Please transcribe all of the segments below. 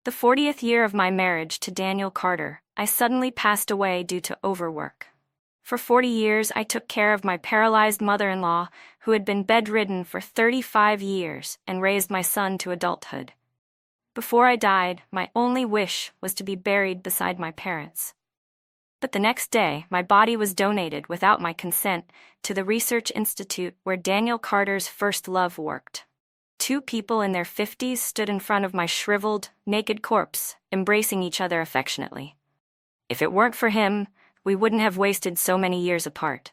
The 40th year of my marriage to Daniel Carter, I suddenly passed away due to overwork. For 40 years, I took care of my paralyzed mother-in-law, who had been bedridden for 35 years, and raised my son to adulthood. Before I died, my only wish was to be buried beside my parents. But the next day, my body was donated without my consent to the research institute where Daniel Carter's first love worked. Two people in their 50s stood in front of my shriveled, naked corpse, embracing each other affectionately. If it weren't for him, we wouldn't have wasted so many years apart.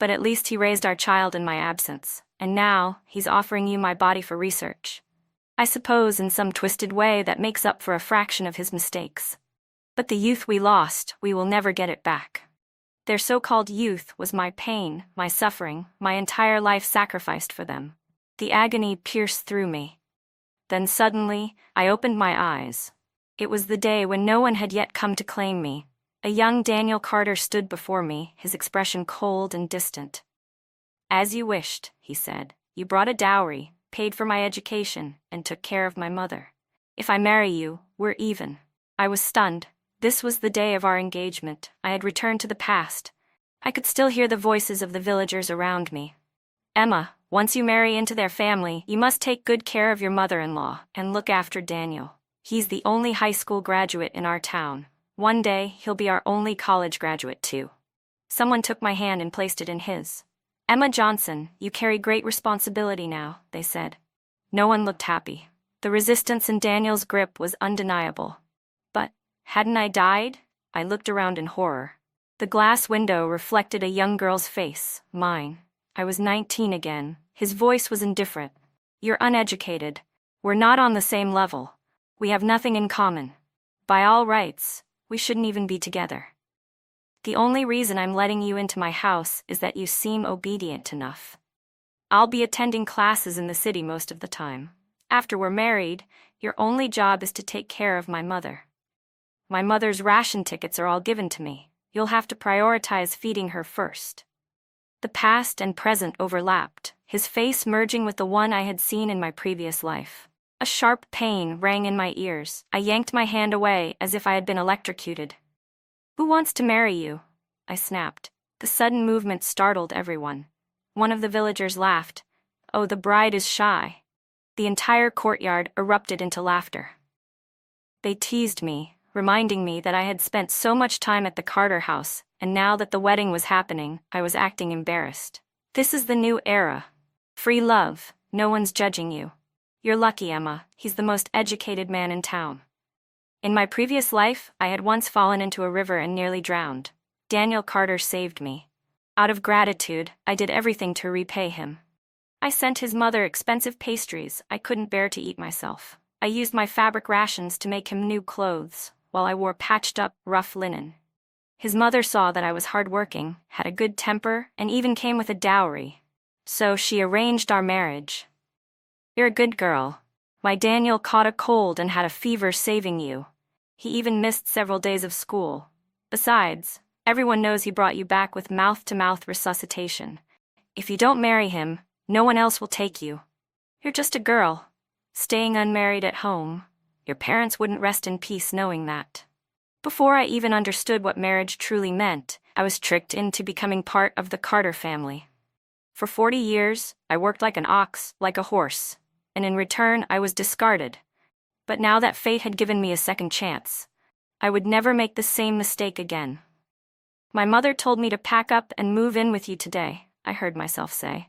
But at least he raised our child in my absence, and now he's offering you my body for research. I suppose in some twisted way that makes up for a fraction of his mistakes. But the youth we lost, we will never get it back. Their so-called youth was my pain, my suffering, my entire life sacrificed for them. The agony pierced through me. Then suddenly, I opened my eyes. It was the day when no one had yet come to claim me. A young Daniel Carter stood before me, his expression cold and distant. "As you wished," he said. "You brought a dowry, paid for my education, and took care of my mother. If I marry you, we're even." I was stunned. This was the day of our engagement. I had returned to the past. I could still hear the voices of the villagers around me. "Emma, once you marry into their family, you must take good care of your mother-in-law and look after Daniel. He's the only high school graduate in our town. One day, he'll be our only college graduate too." Someone took my hand and placed it in his. "Emma Johnson, you carry great responsibility now," they said. No one looked happy. The resistance in Daniel's grip was undeniable. But hadn't I died? I looked around in horror. The glass window reflected a young girl's face, mine. I was 19 again. His voice was indifferent. "You're uneducated. We're not on the same level. We have nothing in common. By all rights, we shouldn't even be together. The only reason I'm letting you into my house is that you seem obedient enough. I'll be attending classes in the city most of the time. After we're married, your only job is to take care of my mother. My mother's ration tickets are all given to me. You'll have to prioritize feeding her first." The past and present overlapped, his face merging with the one I had seen in my previous life. A sharp pain rang in my ears. I yanked my hand away as if I had been electrocuted. "Who wants to marry you?" I snapped. The sudden movement startled everyone. One of the villagers laughed. "Oh, the bride is shy." The entire courtyard erupted into laughter. They teased me, reminding me that I had spent so much time at the Carter house, and now that the wedding was happening, I was acting embarrassed. This is the new era. Free love, no one's judging you. You're lucky, Emma, he's the most educated man in town. In my previous life, I had once fallen into a river and nearly drowned. Daniel Carter saved me. Out of gratitude, I did everything to repay him. I sent his mother expensive pastries I couldn't bear to eat myself. I used my fabric rations to make him new clothes, while I wore patched-up, rough linen. His mother saw that I was hardworking, had a good temper, and even came with a dowry. So she arranged our marriage. You're a good girl. My Daniel caught a cold and had a fever saving you. He even missed several days of school. Besides, everyone knows he brought you back with mouth-to-mouth resuscitation. If you don't marry him, no one else will take you. You're just a girl, staying unmarried at home. Your parents wouldn't rest in peace knowing that. Before I even understood what marriage truly meant, I was tricked into becoming part of the Carter family. For 40 years, I worked like an ox, like a horse, and in return I was discarded. But now that fate had given me a second chance, I would never make the same mistake again. My mother told me to pack up and move in with you today, I heard myself say.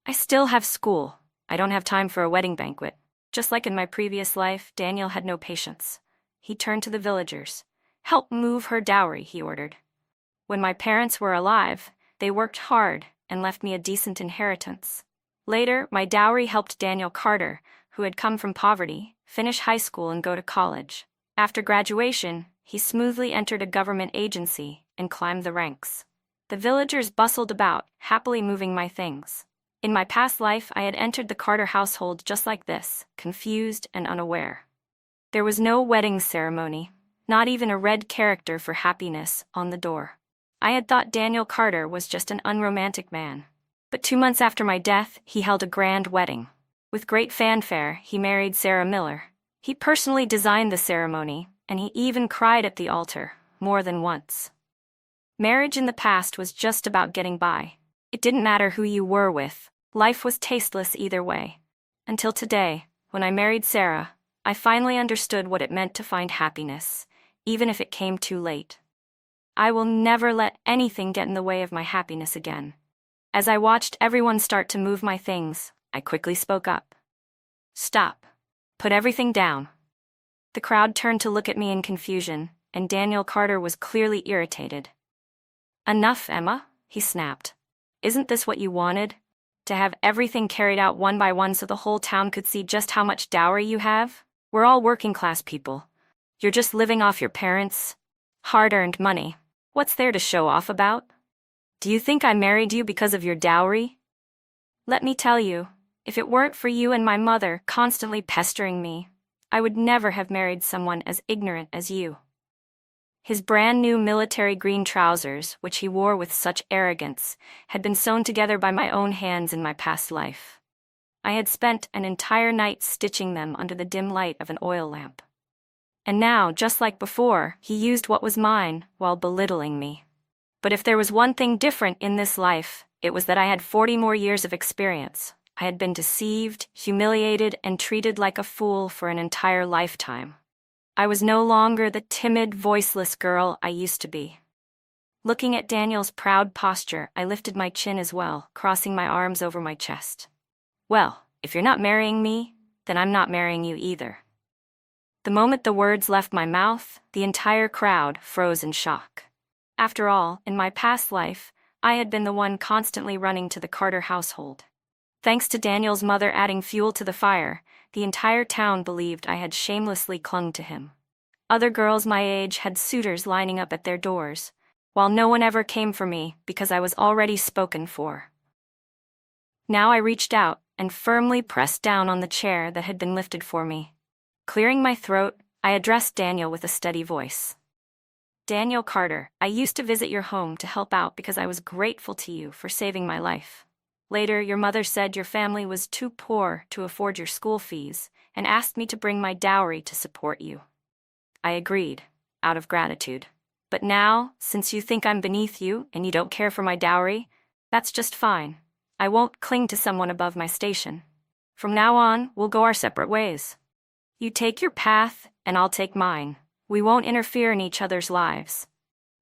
I still have school. I don't have time for a wedding banquet. Just like in my previous life, Daniel had no patience. He turned to the villagers. Help move her dowry, he ordered. When my parents were alive, they worked hard and left me a decent inheritance. Later, my dowry helped Daniel Carter, who had come from poverty, finish high school and go to college. After graduation, he smoothly entered a government agency and climbed the ranks. The villagers bustled about, happily moving my things. In my past life, I had entered the Carter household just like this, confused and unaware. There was no wedding ceremony, not even a red character for happiness on the door. I had thought Daniel Carter was just an unromantic man. But 2 months after my death, he held a grand wedding. With great fanfare, he married Sarah Miller. He personally designed the ceremony, and he even cried at the altar, more than once. Marriage in the past was just about getting by. It didn't matter who you were with, life was tasteless either way. Until today, when I married Sarah, I finally understood what it meant to find happiness, even if it came too late. I will never let anything get in the way of my happiness again. As I watched everyone start to move my things, I quickly spoke up. Stop. Put everything down. The crowd turned to look at me in confusion, and Daniel Carter was clearly irritated. Enough, Emma, he snapped. Isn't this what you wanted? To have everything carried out one by one so the whole town could see just how much dowry you have? We're all working class people. You're just living off your parents' hard-earned money. What's there to show off about? Do you think I married you because of your dowry? Let me tell you, if it weren't for you and my mother constantly pestering me, I would never have married someone as ignorant as you. His brand new military green trousers, which he wore with such arrogance, had been sewn together by my own hands in my past life. I had spent an entire night stitching them under the dim light of an oil lamp. And now, just like before, he used what was mine while belittling me. But if there was one thing different in this life, it was that I had 40 more years of experience. I had been deceived, humiliated, and treated like a fool for an entire lifetime. I was no longer the timid, voiceless girl I used to be. Looking at Daniel's proud posture, I lifted my chin as well, crossing my arms over my chest. Well, if you're not marrying me, then I'm not marrying you either. The moment the words left my mouth, the entire crowd froze in shock. After all, in my past life, I had been the one constantly running to the Carter household. Thanks to Daniel's mother adding fuel to the fire, the entire town believed I had shamelessly clung to him. Other girls my age had suitors lining up at their doors, while no one ever came for me because I was already spoken for. Now I reached out and firmly pressed down on the chair that had been lifted for me. Clearing my throat, I addressed Daniel with a steady voice. Daniel Carter, I used to visit your home to help out because I was grateful to you for saving my life. Later, your mother said your family was too poor to afford your school fees and asked me to bring my dowry to support you. I agreed, out of gratitude. But now, since you think I'm beneath you and you don't care for my dowry, that's just fine. I won't cling to someone above my station. From now on, we'll go our separate ways. You take your path, and I'll take mine. We won't interfere in each other's lives.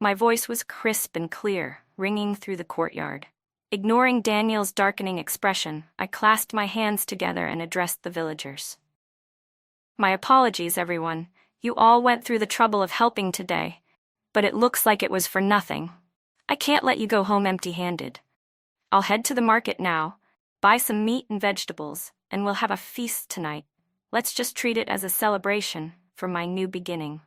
My voice was crisp and clear, ringing through the courtyard. Ignoring Daniel's darkening expression, I clasped my hands together and addressed the villagers. My apologies, everyone. You all went through the trouble of helping today, but it looks like it was for nothing. I can't let you go home empty-handed. I'll head to the market now, buy some meat and vegetables, and we'll have a feast tonight. Let's just treat it as a celebration for my new beginning.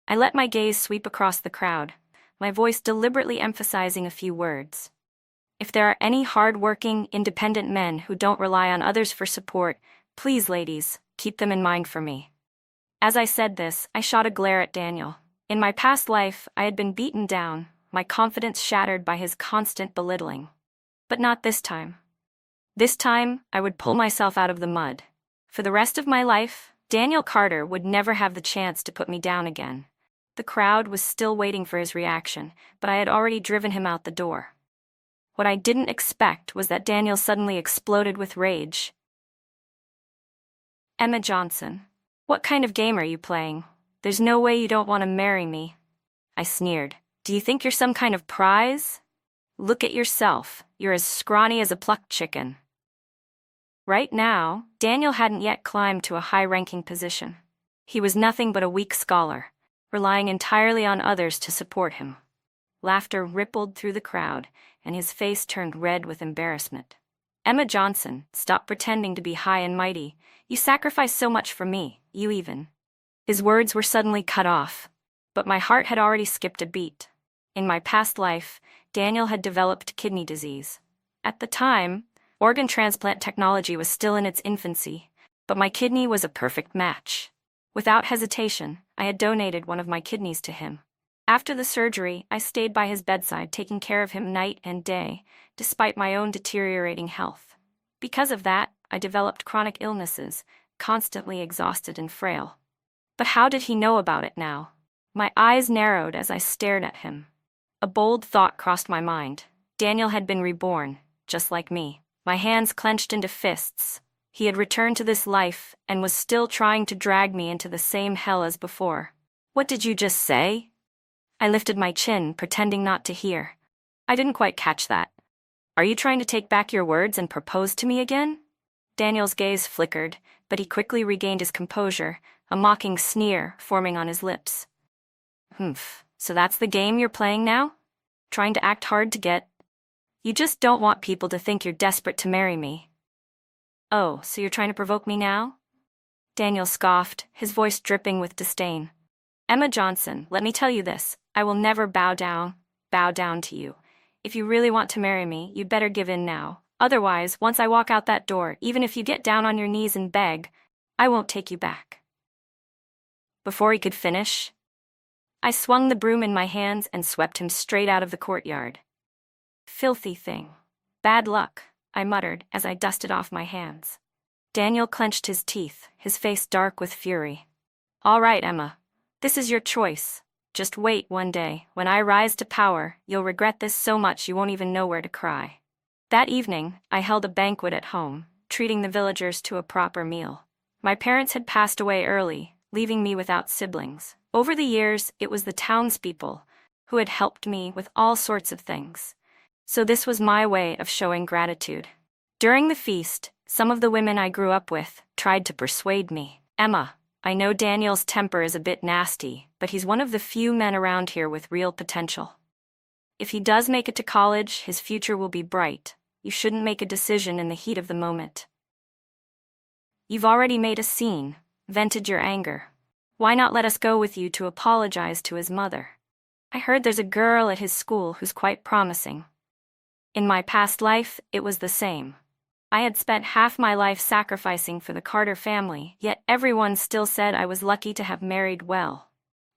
I let my gaze sweep across the crowd, my voice deliberately emphasizing a few words. If there are any hard-working, independent men who don't rely on others for support, please, ladies, keep them in mind for me. As I said this, I shot a glare at Daniel. In my past life, I had been beaten down, my confidence shattered by his constant belittling. But not this time. This time, I would pull myself out of the mud. For the rest of my life, Daniel Carter would never have the chance to put me down again. The crowd was still waiting for his reaction, but I had already driven him out the door. What I didn't expect was that Daniel suddenly exploded with rage. Emma Johnson, what kind of game are you playing? There's no way you don't want to marry me. I sneered. Do you think you're some kind of prize? Look at yourself. You're as scrawny as a plucked chicken. Right now, Daniel hadn't yet climbed to a high-ranking position. He was nothing but a weak scholar, relying entirely on others to support him. Laughter rippled through the crowd, and his face turned red with embarrassment. Emma Johnson, stop pretending to be high and mighty. You sacrificed so much for me, you even. His words were suddenly cut off, but my heart had already skipped a beat. In my past life, Daniel had developed kidney disease. At the time, organ transplant technology was still in its infancy, but my kidney was a perfect match. Without hesitation, I had donated one of my kidneys to him. After the surgery, I stayed by his bedside, taking care of him night and day, despite my own deteriorating health. Because of that, I developed chronic illnesses, constantly exhausted and frail. But how did he know about it now? My eyes narrowed as I stared at him. A bold thought crossed my mind. Daniel had been reborn, just like me. My hands clenched into fists. He had returned to this life and was still trying to drag me into the same hell as before. What did you just say? I lifted my chin, pretending not to hear. I didn't quite catch that. Are you trying to take back your words and propose to me again? Daniel's gaze flickered, but he quickly regained his composure, a mocking sneer forming on his lips. So that's the game you're playing now? Trying to act hard to get? You just don't want people to think you're desperate to marry me. Oh, so you're trying to provoke me now? Daniel scoffed, his voice dripping with disdain. Emma Johnson, let me tell you this, I will never bow down to you. If you really want to marry me, you'd better give in now. Otherwise, once I walk out that door, even if you get down on your knees and beg, I won't take you back. Before he could finish, I swung the broom in my hands and swept him straight out of the courtyard. Filthy thing. Bad luck, I muttered as I dusted off my hands. Daniel clenched his teeth, his face dark with fury. All right, Emma. This is your choice. Just wait one day. When I rise to power, you'll regret this so much you won't even know where to cry. That evening, I held a banquet at home, treating the villagers to a proper meal. My parents had passed away early, leaving me without siblings. Over the years, it was the townspeople who had helped me with all sorts of things. So this was my way of showing gratitude. During the feast, some of the women I grew up with tried to persuade me. Emma, I know Daniel's temper is a bit nasty, but he's one of the few men around here with real potential. If he does make it to college, his future will be bright. You shouldn't make a decision in the heat of the moment. You've already made a scene, vented your anger. Why not let us go with you to apologize to his mother? I heard there's a girl at his school who's quite promising. In my past life, it was the same. I had spent half my life sacrificing for the Carter family, yet everyone still said I was lucky to have married well.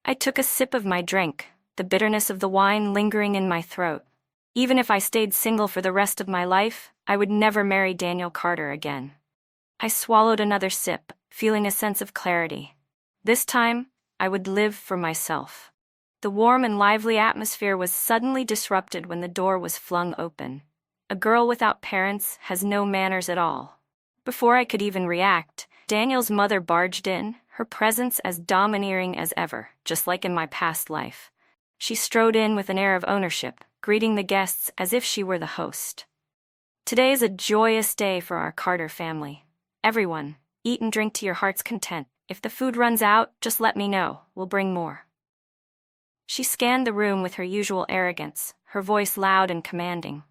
I took a sip of my drink, the bitterness of the wine lingering in my throat. Even if I stayed single for the rest of my life, I would never marry Daniel Carter again. I swallowed another sip, feeling a sense of clarity. This time, I would live for myself. The warm and lively atmosphere was suddenly disrupted when the door was flung open. A girl without parents has no manners at all. Before I could even react, Daniel's mother barged in, her presence as domineering as ever, just like in my past life. She strode in with an air of ownership, greeting the guests as if she were the host. Today is a joyous day for our Carter family. Everyone, eat and drink to your heart's content. If the food runs out, just let me know. We'll bring more. She scanned the room with her usual arrogance, her voice loud and commanding.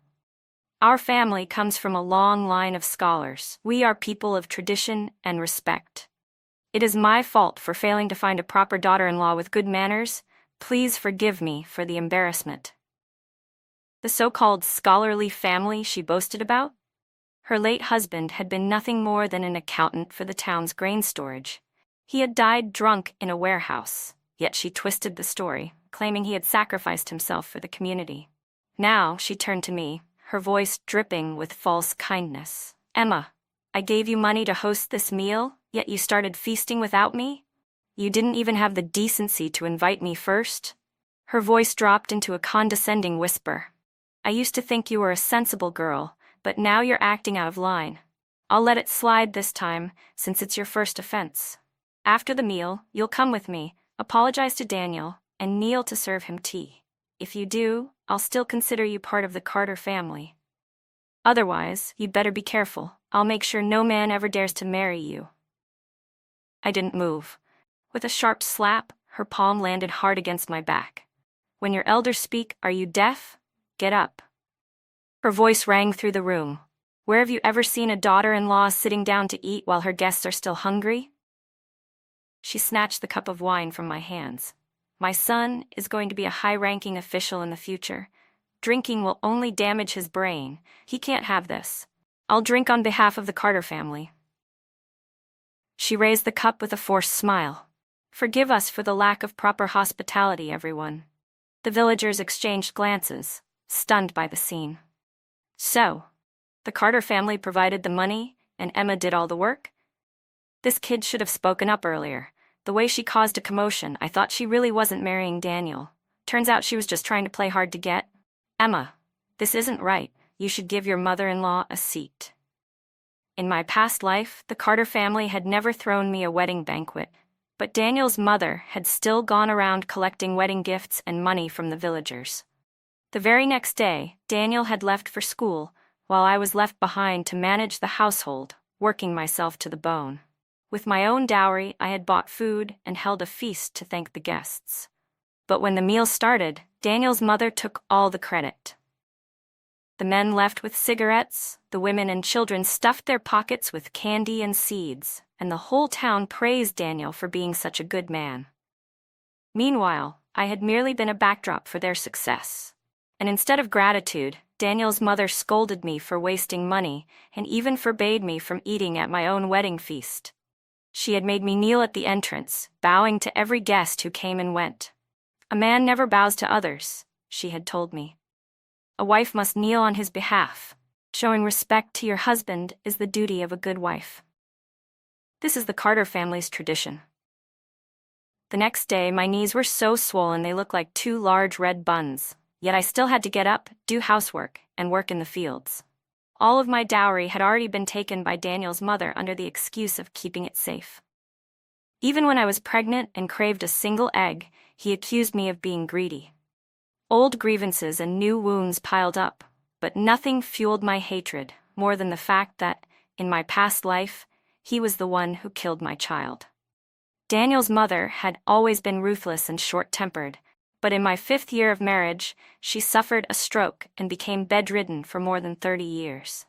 Our family comes from a long line of scholars. We are people of tradition and respect. It is my fault for failing to find a proper daughter-in-law with good manners. Please forgive me for the embarrassment. The so-called scholarly family she boasted about? Her late husband had been nothing more than an accountant for the town's grain storage. He had died drunk in a warehouse, yet she twisted the story, claiming he had sacrificed himself for the community. Now she turned to me, her voice dripping with false kindness. Emma, I gave you money to host this meal, yet you started feasting without me? You didn't even have the decency to invite me first? Her voice dropped into a condescending whisper. I used to think you were a sensible girl, but now you're acting out of line. I'll let it slide this time, since it's your first offense. After the meal, you'll come with me, apologize to Daniel, and kneel to serve him tea. If you do, I'll still consider you part of the Carter family. Otherwise, you'd better be careful. I'll make sure no man ever dares to marry you. I didn't move. With a sharp slap, her palm landed hard against my back. When your elders speak, are you deaf? Get up. Her voice rang through the room. Where have you ever seen a daughter-in-law sitting down to eat while her guests are still hungry? She snatched the cup of wine from my hands. My son is going to be a high-ranking official in the future. Drinking will only damage his brain. He can't have this. I'll drink on behalf of the Carter family. She raised the cup with a forced smile. Forgive us for the lack of proper hospitality, everyone. The villagers exchanged glances, stunned by the scene. So, the Carter family provided the money, and Emma did all the work? This kid should have spoken up earlier. The way she caused a commotion, I thought she really wasn't marrying Daniel. Turns out she was just trying to play hard to get. Emma, this isn't right. You should give your mother-in-law a seat. In my past life, the Carter family had never thrown me a wedding banquet, but Daniel's mother had still gone around collecting wedding gifts and money from the villagers. The very next day, Daniel had left for school, while I was left behind to manage the household, working myself to the bone. With my own dowry, I had bought food and held a feast to thank the guests. But when the meal started, Daniel's mother took all the credit. The men left with cigarettes, the women and children stuffed their pockets with candy and seeds, and the whole town praised Daniel for being such a good man. Meanwhile, I had merely been a backdrop for their success. And instead of gratitude, Daniel's mother scolded me for wasting money and even forbade me from eating at my own wedding feast. She had made me kneel at the entrance, bowing to every guest who came and went. A man never bows to others, she had told me. A wife must kneel on his behalf. Showing respect to your husband is the duty of a good wife. This is the Carter family's tradition. The next day, my knees were so swollen they looked like two large red buns, yet I still had to get up, do housework, and work in the fields. All of my dowry had already been taken by Daniel's mother under the excuse of keeping it safe. Even when I was pregnant and craved a single egg, he accused me of being greedy. Old grievances and new wounds piled up, but nothing fueled my hatred more than the fact that, in my past life, he was the one who killed my child. Daniel's mother had always been ruthless and short-tempered, but in my 5th year of marriage, she suffered a stroke and became bedridden for more than 30 years.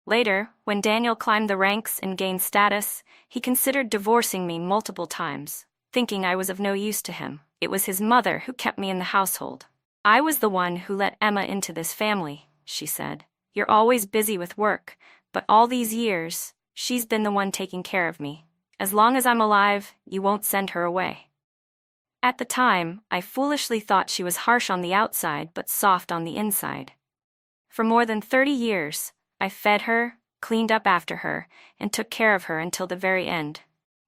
Later, when Daniel climbed the ranks and gained status, he considered divorcing me multiple times, thinking I was of no use to him. It was his mother who kept me in the household. I was the one who let Emma into this family, she said. You're always busy with work, but all these years, she's been the one taking care of me. As long as I'm alive, you won't send her away. At the time, I foolishly thought she was harsh on the outside but soft on the inside. For more than 30 years, I fed her, cleaned up after her, and took care of her until the very end.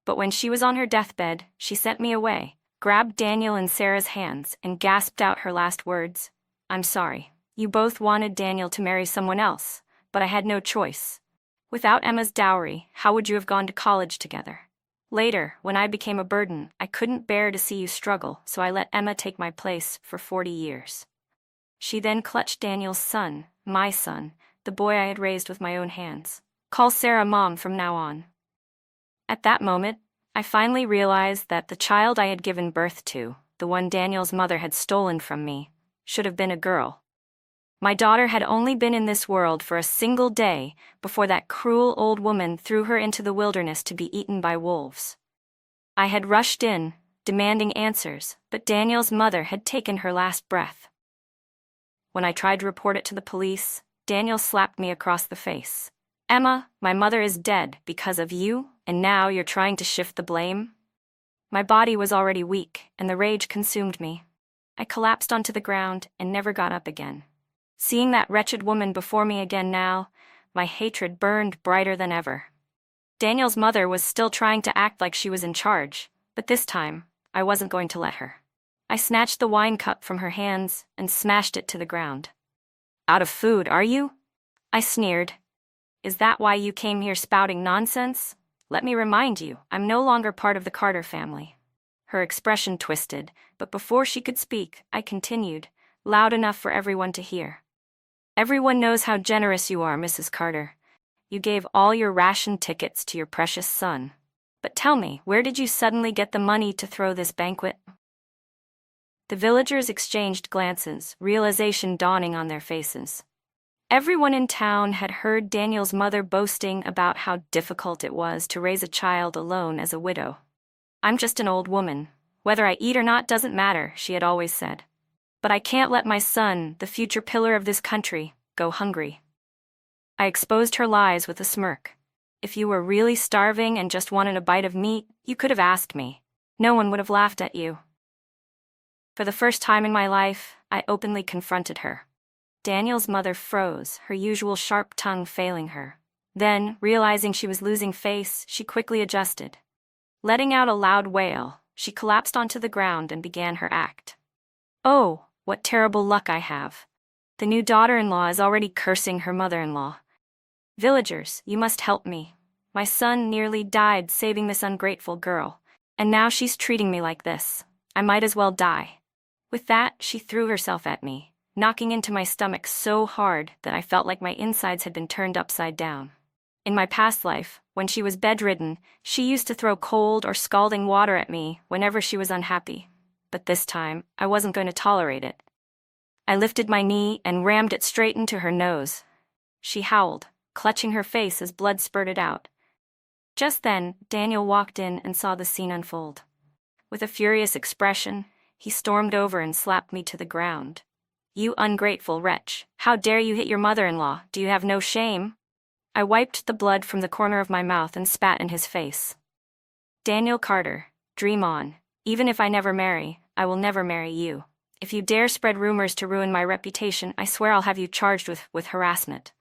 But when she was on her deathbed, she sent me away, grabbed Daniel and Sarah's hands, and gasped out her last words. I'm sorry. You both wanted Daniel to marry someone else, but I had no choice. Without Emma's dowry, how would you have gone to college together? Later, when I became a burden, I couldn't bear to see you struggle, so I let Emma take my place for 40 years. She then clutched Daniel's son, my son, the boy I had raised with my own hands. Call Sarah Mom from now on. At that moment, I finally realized that the child I had given birth to, the one Daniel's mother had stolen from me, should have been a girl. My daughter had only been in this world for a single day before that cruel old woman threw her into the wilderness to be eaten by wolves. I had rushed in, demanding answers, but Daniel's mother had taken her last breath. When I tried to report it to the police, Daniel slapped me across the face. Emma, my mother is dead because of you, and now you're trying to shift the blame? My body was already weak, and the rage consumed me. I collapsed onto the ground and never got up again. Seeing that wretched woman before me again now, my hatred burned brighter than ever. Daniel's mother was still trying to act like she was in charge, but this time, I wasn't going to let her. I snatched the wine cup from her hands and smashed it to the ground. Out of food, are you? I sneered. Is that why you came here spouting nonsense? Let me remind you, I'm no longer part of the Carter family. Her expression twisted, but before she could speak, I continued, loud enough for everyone to hear. Everyone knows how generous you are, Mrs. Carter. You gave all your ration tickets to your precious son. But tell me, where did you suddenly get the money to throw this banquet? The villagers exchanged glances, realization dawning on their faces. Everyone in town had heard Daniel's mother boasting about how difficult it was to raise a child alone as a widow. I'm just an old woman. Whether I eat or not doesn't matter, she had always said. But I can't let my son, the future pillar of this country, go hungry. I exposed her lies with a smirk. If you were really starving and just wanted a bite of meat, you could have asked me. No one would have laughed at you. For the first time in my life, I openly confronted her. Daniel's mother froze, her usual sharp tongue failing her. Then, realizing she was losing face, she quickly adjusted. Letting out a loud wail, she collapsed onto the ground and began her act. Oh, what terrible luck I have. The new daughter-in-law is already cursing her mother-in-law. Villagers, you must help me. My son nearly died saving this ungrateful girl, and now she's treating me like this. I might as well die. With that, she threw herself at me, knocking into my stomach so hard that I felt like my insides had been turned upside down. In my past life, when she was bedridden, she used to throw cold or scalding water at me whenever she was unhappy. But this time, I wasn't going to tolerate it. I lifted my knee and rammed it straight into her nose. She howled, clutching her face as blood spurted out. Just then, Daniel walked in and saw the scene unfold. With a furious expression, he stormed over and slapped me to the ground. You ungrateful wretch, how dare you hit your mother-in-law? Do you have no shame? I wiped the blood from the corner of my mouth and spat in his face. Daniel Carter, dream on. Even if I never marry, I will never marry you. If you dare spread rumors to ruin my reputation, I swear I'll have you charged with harassment.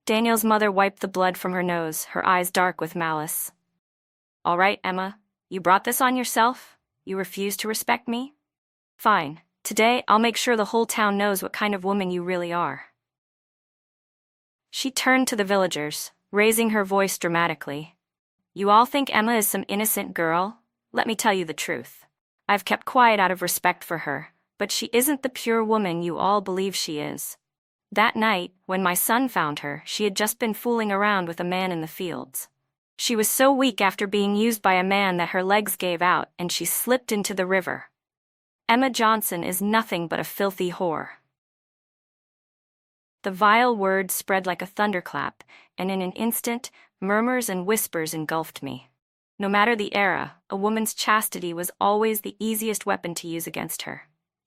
Daniel's mother wiped the blood from her nose, her eyes dark with malice. All right, Emma, you brought this on yourself? You refuse to respect me? Fine. Today, I'll make sure the whole town knows what kind of woman you really are. She turned to the villagers, raising her voice dramatically. You all think Emma is some innocent girl? Let me tell you the truth. I've kept quiet out of respect for her, but she isn't the pure woman you all believe she is. That night, when my son found her, she had just been fooling around with a man in the fields. She was so weak after being used by a man that her legs gave out and she slipped into the river. Emma Johnson is nothing but a filthy whore. The vile word spread like a thunderclap, and in an instant, murmurs and whispers engulfed me. No matter the era, a woman's chastity was always the easiest weapon to use against her.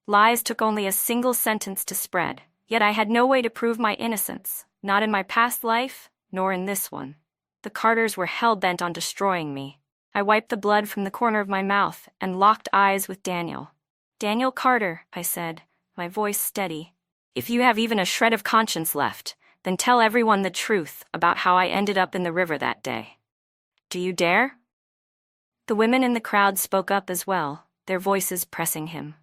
Lies took only a single sentence to spread. Yet I had no way to prove my innocence, not in my past life, nor in this one. The Carters were hell-bent on destroying me. I wiped the blood from the corner of my mouth and locked eyes with Daniel. Daniel Carter, I said, my voice steady. If you have even a shred of conscience left, then tell everyone the truth about how I ended up in the river that day. Do you dare? The women in the crowd spoke up as well, their voices pressing him.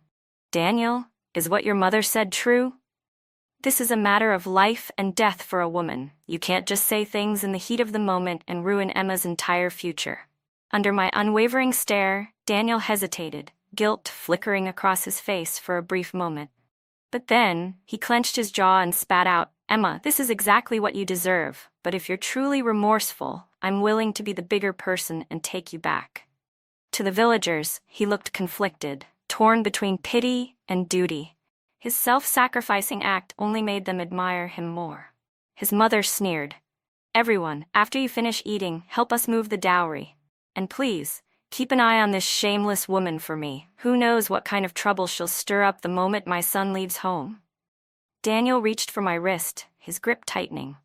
Daniel, is what your mother said true? This is a matter of life and death for a woman. You can't just say things in the heat of the moment and ruin Emma's entire future. Under my unwavering stare, Daniel hesitated, guilt flickering across his face for a brief moment. But then, he clenched his jaw and spat out, Emma, this is exactly what you deserve, but if you're truly remorseful, I'm willing to be the bigger person and take you back. To the villagers, he looked conflicted, torn between pity and duty. His self-sacrificing act only made them admire him more. His mother sneered. Everyone, after you finish eating, help us move the dowry. And please, keep an eye on this shameless woman for me. Who knows what kind of trouble she'll stir up the moment my son leaves home? Daniel reached for my wrist, his grip tightening.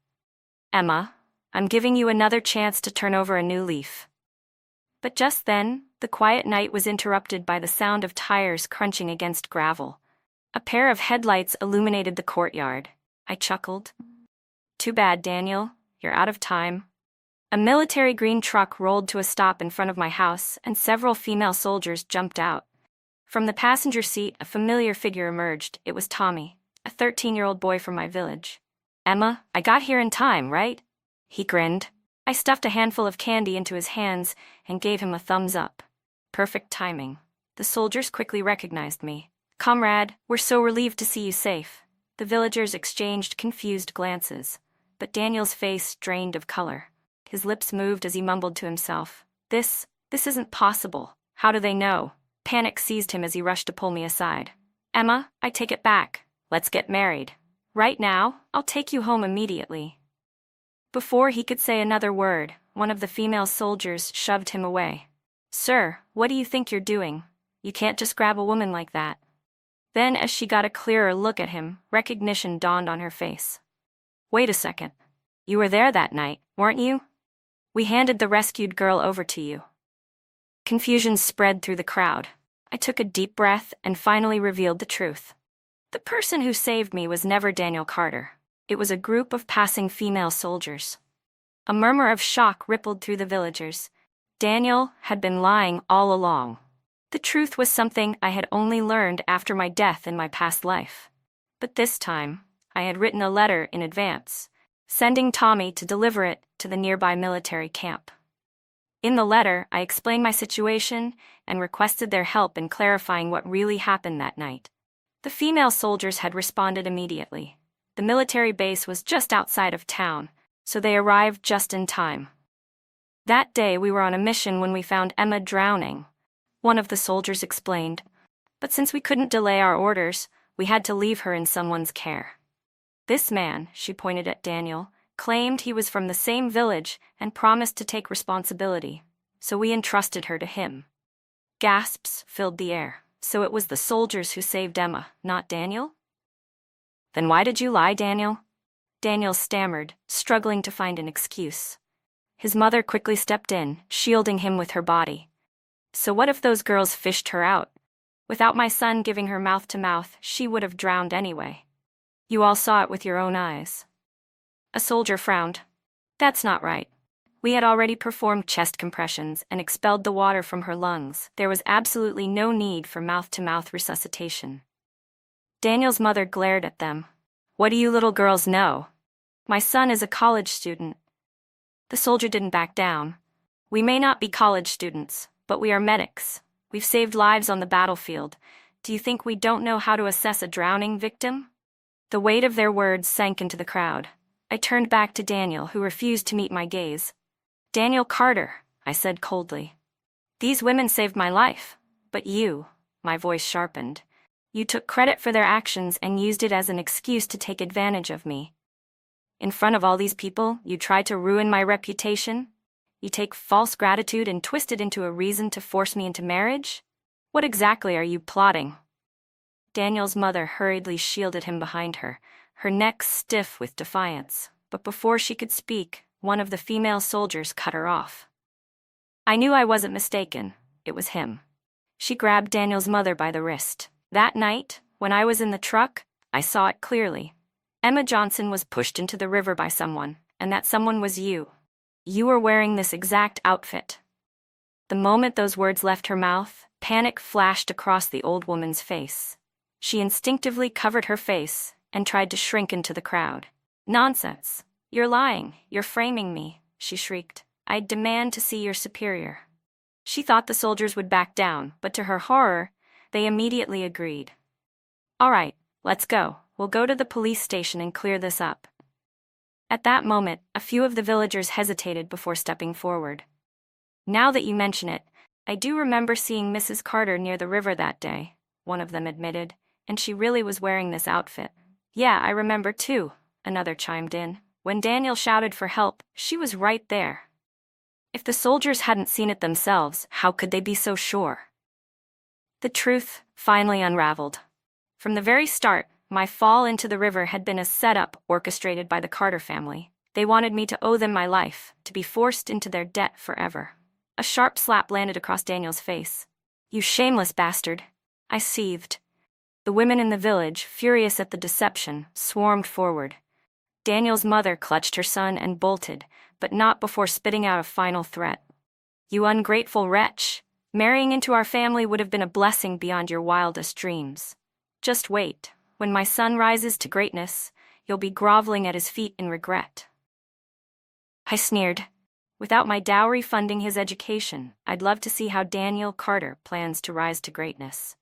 Emma, I'm giving you another chance to turn over a new leaf. But just then, the quiet night was interrupted by the sound of tires crunching against gravel. A pair of headlights illuminated the courtyard. I chuckled. Too bad, Daniel. You're out of time. A military green truck rolled to a stop in front of my house, and several female soldiers jumped out. From the passenger seat, a familiar figure emerged. It was Tommy, a 13-year-old boy from my village. Emma, I got here in time, right? He grinned. I stuffed a handful of candy into his hands and gave him a thumbs up. Perfect timing. The soldiers quickly recognized me. Comrade, we're so relieved to see you safe. The villagers exchanged confused glances, but Daniel's face drained of color. His lips moved as he mumbled to himself. This isn't possible. How do they know? Panic seized him as he rushed to pull me aside. Emma, I take it back. Let's get married. Right now, I'll take you home immediately. Before he could say another word, one of the female soldiers shoved him away. Sir, what do you think you're doing? You can't just grab a woman like that. Then, as she got a clearer look at him, recognition dawned on her face. Wait a second. You were there that night, weren't you? We handed the rescued girl over to you. Confusion spread through the crowd. I took a deep breath and finally revealed the truth. The person who saved me was never Daniel Carter. It was a group of passing female soldiers. A murmur of shock rippled through the villagers. Daniel had been lying all along. The truth was something I had only learned after my death in my past life. But this time, I had written a letter in advance, sending Tommy to deliver it to the nearby military camp. In the letter, I explained my situation and requested their help in clarifying what really happened that night. The female soldiers had responded immediately. The military base was just outside of town, so they arrived just in time. That day we were on a mission when we found Emma drowning, one of the soldiers explained. But since we couldn't delay our orders, we had to leave her in someone's care. This man, she pointed at Daniel, claimed he was from the same village and promised to take responsibility, so we entrusted her to him. Gasps filled the air. So it was the soldiers who saved Emma, not Daniel? Then why did you lie, Daniel? Daniel stammered, struggling to find an excuse. His mother quickly stepped in, shielding him with her body. So what if those girls fished her out? Without my son giving her mouth to mouth, she would have drowned anyway. You all saw it with your own eyes. A soldier frowned. That's not right. We had already performed chest compressions and expelled the water from her lungs. There was absolutely no need for mouth-to-mouth resuscitation. Daniel's mother glared at them. What do you little girls know? My son is a college student. The soldier didn't back down. We may not be college students, but we are medics. We've saved lives on the battlefield. Do you think we don't know how to assess a drowning victim? The weight of their words sank into the crowd. I turned back to Daniel, who refused to meet my gaze. Daniel Carter, I said coldly. These women saved my life, but you, my voice sharpened. You took credit for their actions and used it as an excuse to take advantage of me. In front of all these people, you tried to ruin my reputation? You take false gratitude and twist it into a reason to force me into marriage? What exactly are you plotting? Daniel's mother hurriedly shielded him behind her, her neck stiff with defiance. But before she could speak, one of the female soldiers cut her off. I knew I wasn't mistaken. It was him. She grabbed Daniel's mother by the wrist. That night, when I was in the truck, I saw it clearly. Emma Johnson was pushed into the river by someone, and that someone was you. You were wearing this exact outfit. The moment those words left her mouth, panic flashed across the old woman's face. She instinctively covered her face and tried to shrink into the crowd. Nonsense. You're lying. You're framing me, she shrieked. I demand to see your superior. She thought the soldiers would back down, but to her horror, they immediately agreed. All right, let's go. We'll go to the police station and clear this up. At that moment, a few of the villagers hesitated before stepping forward. Now that you mention it, I do remember seeing Mrs. Carter near the river that day, one of them admitted, and she really was wearing this outfit. Yeah, I remember too, another chimed in. When Daniel shouted for help, she was right there. If the soldiers hadn't seen it themselves, how could they be so sure? The truth finally unraveled. From the very start, my fall into the river had been a setup orchestrated by the Carter family. They wanted me to owe them my life, to be forced into their debt forever. A sharp slap landed across Daniel's face. You shameless bastard. I seethed. The women in the village, furious at the deception, swarmed forward. Daniel's mother clutched her son and bolted, but not before spitting out a final threat. You ungrateful wretch. Marrying into our family would have been a blessing beyond your wildest dreams. Just wait. When my son rises to greatness, you'll be groveling at his feet in regret. I sneered. Without my dowry funding his education, I'd love to see how Daniel Carter plans to rise to greatness.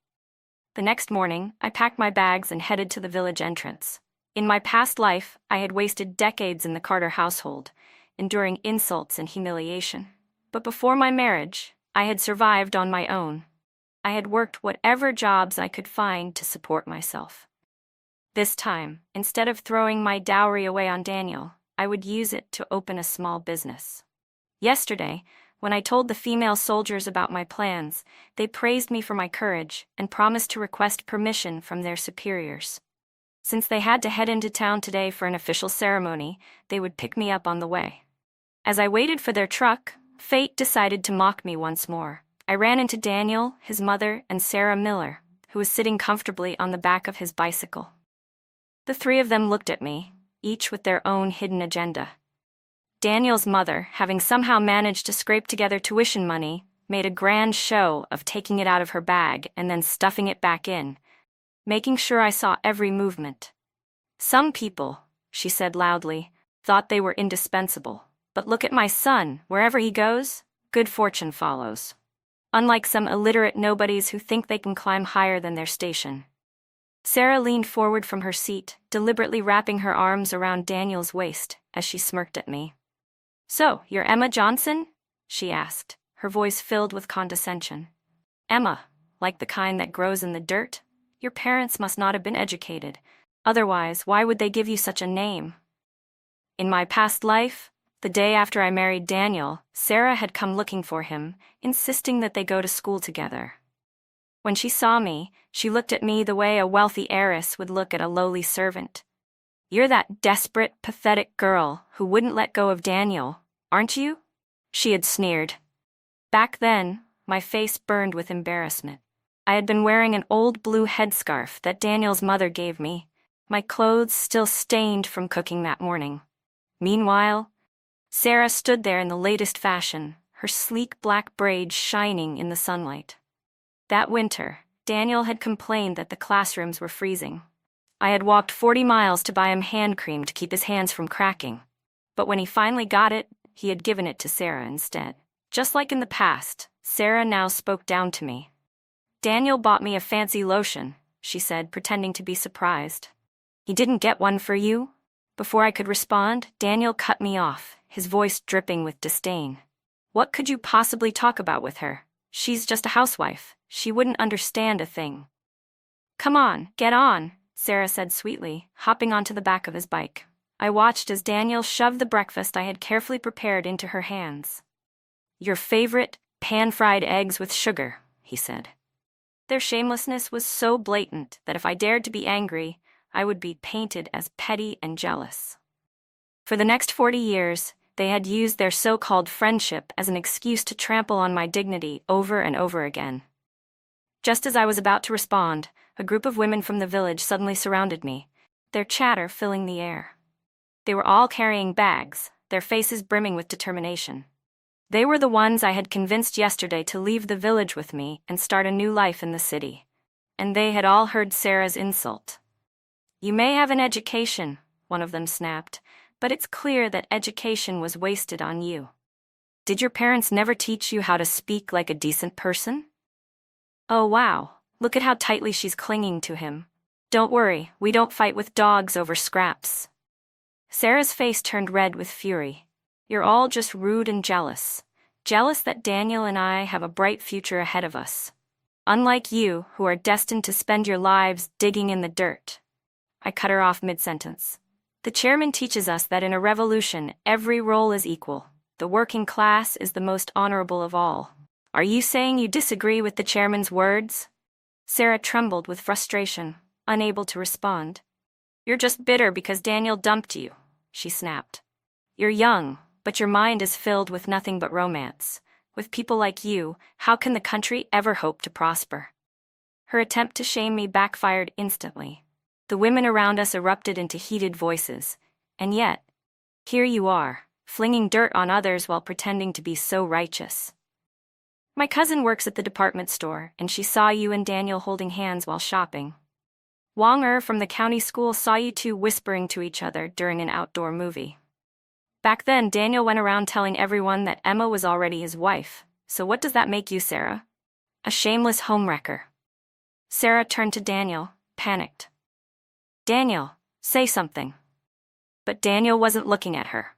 The next morning, I packed my bags and headed to the village entrance. In my past life, I had wasted decades in the Carter household, enduring insults and humiliation. But before my marriage, I had survived on my own. I had worked whatever jobs I could find to support myself. This time, instead of throwing my dowry away on Daniel, I would use it to open a small business. Yesterday, when I told the female soldiers about my plans, they praised me for my courage and promised to request permission from their superiors. Since they had to head into town today for an official ceremony, they would pick me up on the way. As I waited for their truck, fate decided to mock me once more. I ran into Daniel, his mother, and Sarah Miller, who was sitting comfortably on the back of his bicycle. The three of them looked at me, each with their own hidden agenda. Daniel's mother, having somehow managed to scrape together tuition money, made a grand show of taking it out of her bag and then stuffing it back in, making sure I saw every movement. Some people, she said loudly, thought they were indispensable. But look at my son, wherever he goes, good fortune follows. Unlike some illiterate nobodies who think they can climb higher than their station. Sarah leaned forward from her seat, deliberately wrapping her arms around Daniel's waist as she smirked at me. "So, you're Emma Johnson?" she asked, her voice filled with condescension. "Emma, like the kind that grows in the dirt? Your parents must not have been educated. Otherwise, why would they give you such a name?" In my past life, the day after I married Daniel, Sarah had come looking for him, insisting that they go to school together. When she saw me, she looked at me the way a wealthy heiress would look at a lowly servant. "You're that desperate, pathetic girl who wouldn't let go of Daniel, aren't you?" she had sneered. Back then, my face burned with embarrassment. I had been wearing an old blue headscarf that Daniel's mother gave me, my clothes still stained from cooking that morning. Meanwhile, Sarah stood there in the latest fashion, her sleek black braids shining in the sunlight. That winter, Daniel had complained that the classrooms were freezing. I had walked 40 miles to buy him hand cream to keep his hands from cracking. But when he finally got it, he had given it to Sarah instead. Just like in the past, Sarah now spoke down to me. "Daniel bought me a fancy lotion," she said, pretending to be surprised. "He didn't get one for you?" Before I could respond, Daniel cut me off, his voice dripping with disdain. "What could you possibly talk about with her? She's just a housewife. She wouldn't understand a thing." "Come on, get on," Sarah said sweetly, hopping onto the back of his bike. I watched as Daniel shoved the breakfast I had carefully prepared into her hands. "Your favorite pan-fried eggs with sugar," he said. Their shamelessness was so blatant that if I dared to be angry, I would be painted as petty and jealous. For the next 40 years, they had used their so-called friendship as an excuse to trample on my dignity over and over again. Just as I was about to respond, a group of women from the village suddenly surrounded me, their chatter filling the air. They were all carrying bags, their faces brimming with determination. They were the ones I had convinced yesterday to leave the village with me and start a new life in the city. And they had all heard Sarah's insult. "You may have an education," one of them snapped, "but it's clear that education was wasted on you. Did your parents never teach you how to speak like a decent person? Oh wow, look at how tightly she's clinging to him. Don't worry, we don't fight with dogs over scraps." Sarah's face turned red with fury. "You're all just rude and jealous. Jealous that Daniel and I have a bright future ahead of us. Unlike you, who are destined to spend your lives digging in the dirt." I cut her off mid-sentence. "The chairman teaches us that in a revolution, every role is equal. The working class is the most honorable of all. Are you saying you disagree with the chairman's words?" Sarah trembled with frustration, unable to respond. "You're just bitter because Daniel dumped you," she snapped. "You're young, but your mind is filled with nothing but romance. With people like you, how can the country ever hope to prosper?" Her attempt to shame me backfired instantly. The women around us erupted into heated voices, and yet, here you are, flinging dirt on others while pretending to be so righteous. "My cousin works at the department store, and she saw you and Daniel holding hands while shopping. Wang from the county school saw you two whispering to each other during an outdoor movie. Back then, Daniel went around telling everyone that Emma was already his wife. So what does that make you, Sarah? A shameless homewrecker." Sarah turned to Daniel, panicked. "Daniel, say something." But Daniel wasn't looking at her.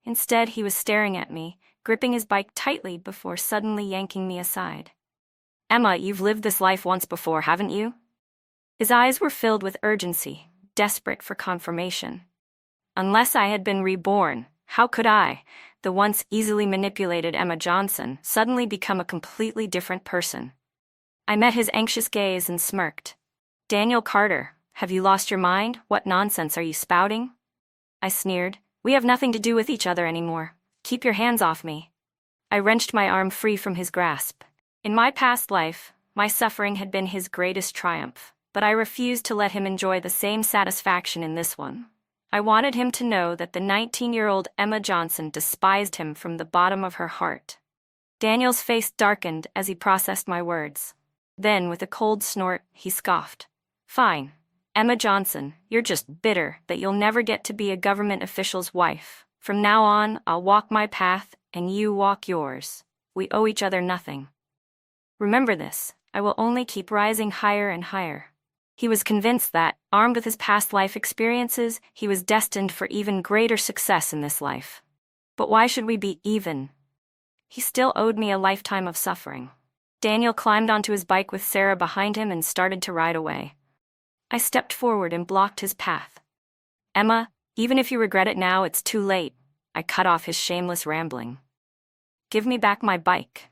Instead, he was staring at me, gripping his bike tightly before suddenly yanking me aside. "Emma, you've lived this life once before, haven't you?" His eyes were filled with urgency, desperate for confirmation. Unless I had been reborn, how could I, the once easily manipulated Emma Johnson, suddenly become a completely different person? I met his anxious gaze and smirked. "Daniel Carter, have you lost your mind? What nonsense are you spouting?" I sneered. "We have nothing to do with each other anymore. Keep your hands off me." I wrenched my arm free from his grasp. In my past life, my suffering had been his greatest triumph, but I refused to let him enjoy the same satisfaction in this one. I wanted him to know that the 19-year-old Emma Johnson despised him from the bottom of her heart. Daniel's face darkened as he processed my words. Then, with a cold snort, he scoffed. Fine. Emma Johnson, you're just bitter that you'll never get to be a government official's wife. From now on, I'll walk my path, and you walk yours. We owe each other nothing. Remember this, I will only keep rising higher and higher. He was convinced that, armed with his past life experiences, he was destined for even greater success in this life. But why should we be even? He still owed me a lifetime of suffering. Daniel climbed onto his bike with Sarah behind him and started to ride away. I stepped forward and blocked his path. Emma, even if you regret it now, it's too late. I cut off his shameless rambling. Give me back my bike.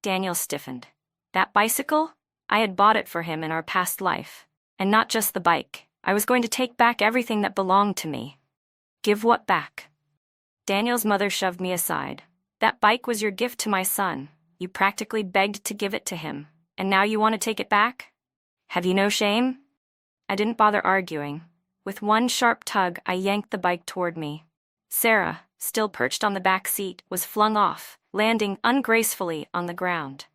Daniel stiffened. That bicycle? I had bought it for him in our past life. And not just the bike. I was going to take back everything that belonged to me. Give what back? Daniel's mother shoved me aside. That bike was your gift to my son. You practically begged to give it to him. And now you want to take it back? Have you no shame? I didn't bother arguing. With one sharp tug, I yanked the bike toward me. Sarah, still perched on the back seat, was flung off, landing ungracefully on the ground.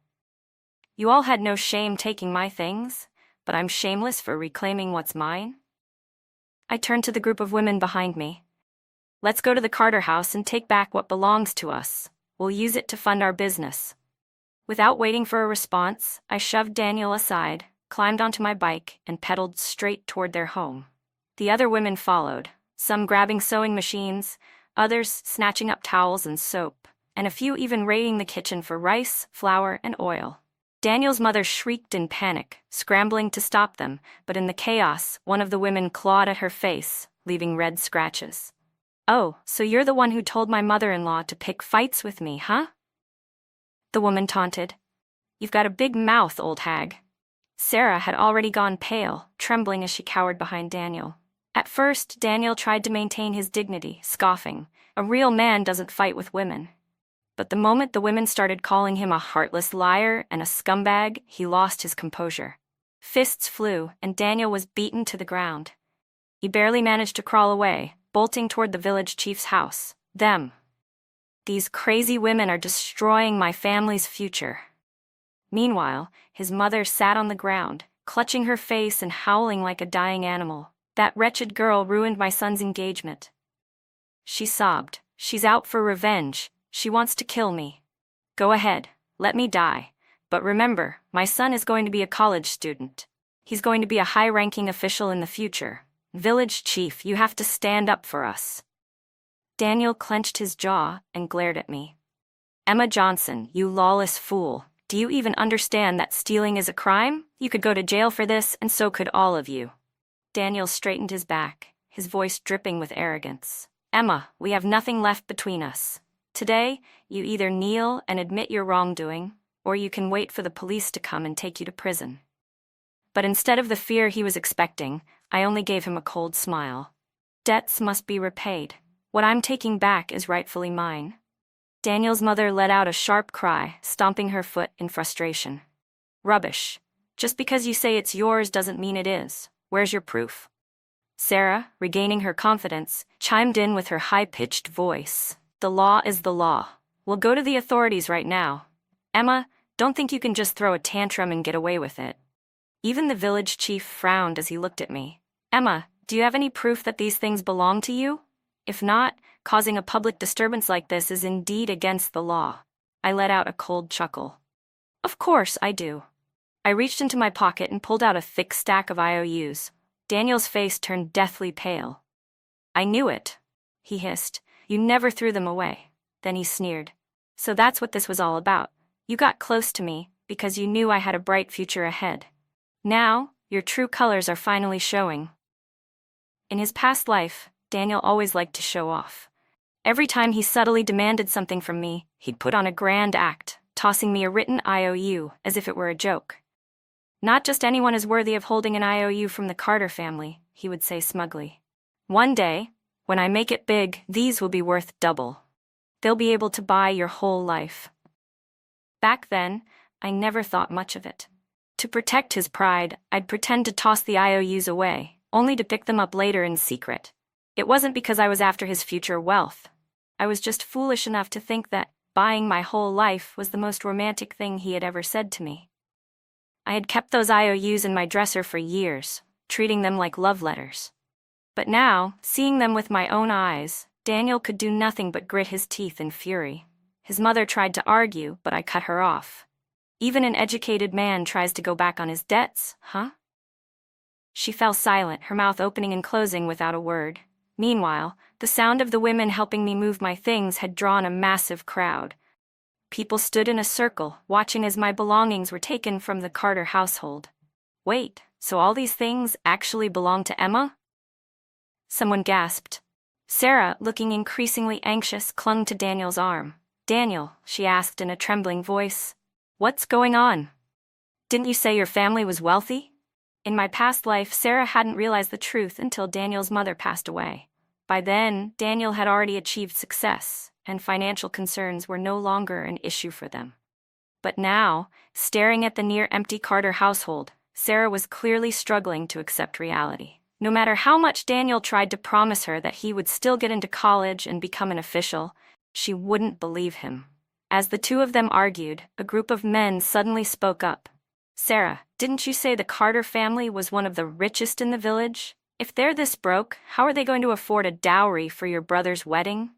You all had no shame taking my things, but I'm shameless for reclaiming what's mine? I turned to the group of women behind me. Let's go to the Carter house and take back what belongs to us. We'll use it to fund our business. Without waiting for a response, I shoved Daniel aside, climbed onto my bike, and pedaled straight toward their home. The other women followed, some grabbing sewing machines, others snatching up towels and soap, and a few even raiding the kitchen for rice, flour, and oil. Daniel's mother shrieked in panic, scrambling to stop them, but in the chaos, one of the women clawed at her face, leaving red scratches. Oh, so you're the one who told my mother-in-law to pick fights with me, huh? The woman taunted. You've got a big mouth, old hag. Sarah had already gone pale, trembling as she cowered behind Daniel. At first, Daniel tried to maintain his dignity, scoffing. A real man doesn't fight with women. But the moment the women started calling him a heartless liar and a scumbag, he lost his composure. Fists flew, and Daniel was beaten to the ground. He barely managed to crawl away, bolting toward the village chief's house. Them. These crazy women are destroying my family's future. Meanwhile, his mother sat on the ground, clutching her face and howling like a dying animal. That wretched girl ruined my son's engagement. She sobbed. She's out for revenge. She wants to kill me. Go ahead, let me die. But remember, my son is going to be a college student. He's going to be a high-ranking official in the future. Village chief, you have to stand up for us. Daniel clenched his jaw and glared at me. Emma Johnson, you lawless fool. Do you even understand that stealing is a crime? You could go to jail for this, and so could all of you. Daniel straightened his back, his voice dripping with arrogance. Emma, we have nothing left between us. Today, you either kneel and admit your wrongdoing, or you can wait for the police to come and take you to prison. But instead of the fear he was expecting, I only gave him a cold smile. Debts must be repaid. What I'm taking back is rightfully mine. Daniel's mother let out a sharp cry, stomping her foot in frustration. Rubbish. Just because you say it's yours doesn't mean it is. Where's your proof? Sarah, regaining her confidence, chimed in with her high-pitched voice. The law is the law. We'll go to the authorities right now. Emma, don't think you can just throw a tantrum and get away with it. Even the village chief frowned as he looked at me. Emma, do you have any proof that these things belong to you? If not, causing a public disturbance like this is indeed against the law. I let out a cold chuckle. Of course I do. I reached into my pocket and pulled out a thick stack of IOUs. Daniel's face turned deathly pale. I knew it, he hissed. You never threw them away. Then he sneered. So that's what this was all about. You got close to me because you knew I had a bright future ahead. Now, your true colors are finally showing. In his past life, Daniel always liked to show off. Every time he subtly demanded something from me, he'd put on a grand act, tossing me a written IOU as if it were a joke. Not just anyone is worthy of holding an IOU from the Carter family, he would say smugly. One day, when I make it big, these will be worth double. They'll be able to buy your whole life. Back then, I never thought much of it. To protect his pride, I'd pretend to toss the IOUs away, only to pick them up later in secret. It wasn't because I was after his future wealth. I was just foolish enough to think that buying my whole life was the most romantic thing he had ever said to me. I had kept those IOUs in my dresser for years, treating them like love letters. But now, seeing them with my own eyes, Daniel could do nothing but grit his teeth in fury. His mother tried to argue, but I cut her off. Even an educated man tries to go back on his debts, huh? She fell silent, her mouth opening and closing without a word. Meanwhile, the sound of the women helping me move my things had drawn a massive crowd. People stood in a circle, watching as my belongings were taken from the Carter household. Wait, so all these things actually belong to Emma? Someone gasped. Sarah, looking increasingly anxious, clung to Daniel's arm. Daniel, she asked in a trembling voice, what's going on? Didn't you say your family was wealthy? In my past life, Sarah hadn't realized the truth until Daniel's mother passed away. By then, Daniel had already achieved success, and financial concerns were no longer an issue for them. But now, staring at the near-empty Carter household, Sarah was clearly struggling to accept reality. No matter how much Daniel tried to promise her that he would still get into college and become an official, she wouldn't believe him. As the two of them argued, a group of men suddenly spoke up. Sarah, didn't you say the Carter family was one of the richest in the village? If they're this broke, how are they going to afford a dowry for your brother's wedding?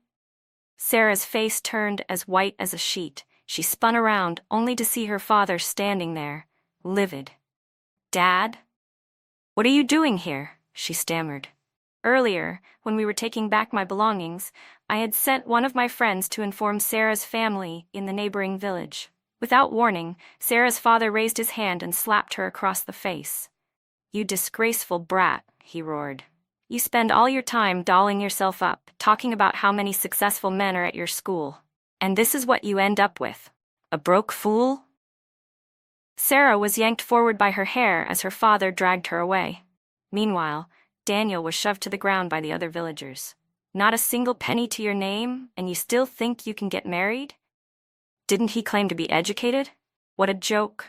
Sarah's face turned as white as a sheet. She spun around, only to see her father standing there, livid. Dad? What are you doing here? She stammered. Earlier, when we were taking back my belongings, I had sent one of my friends to inform Sarah's family in the neighboring village. Without warning, Sarah's father raised his hand and slapped her across the face. You disgraceful brat, he roared. You spend all your time dolling yourself up, talking about how many successful men are at your school. And this is what you end up with. A broke fool? Sarah was yanked forward by her hair as her father dragged her away. Meanwhile, Daniel was shoved to the ground by the other villagers. Not a single penny to your name, and you still think you can get married? Didn't he claim to be educated? What a joke.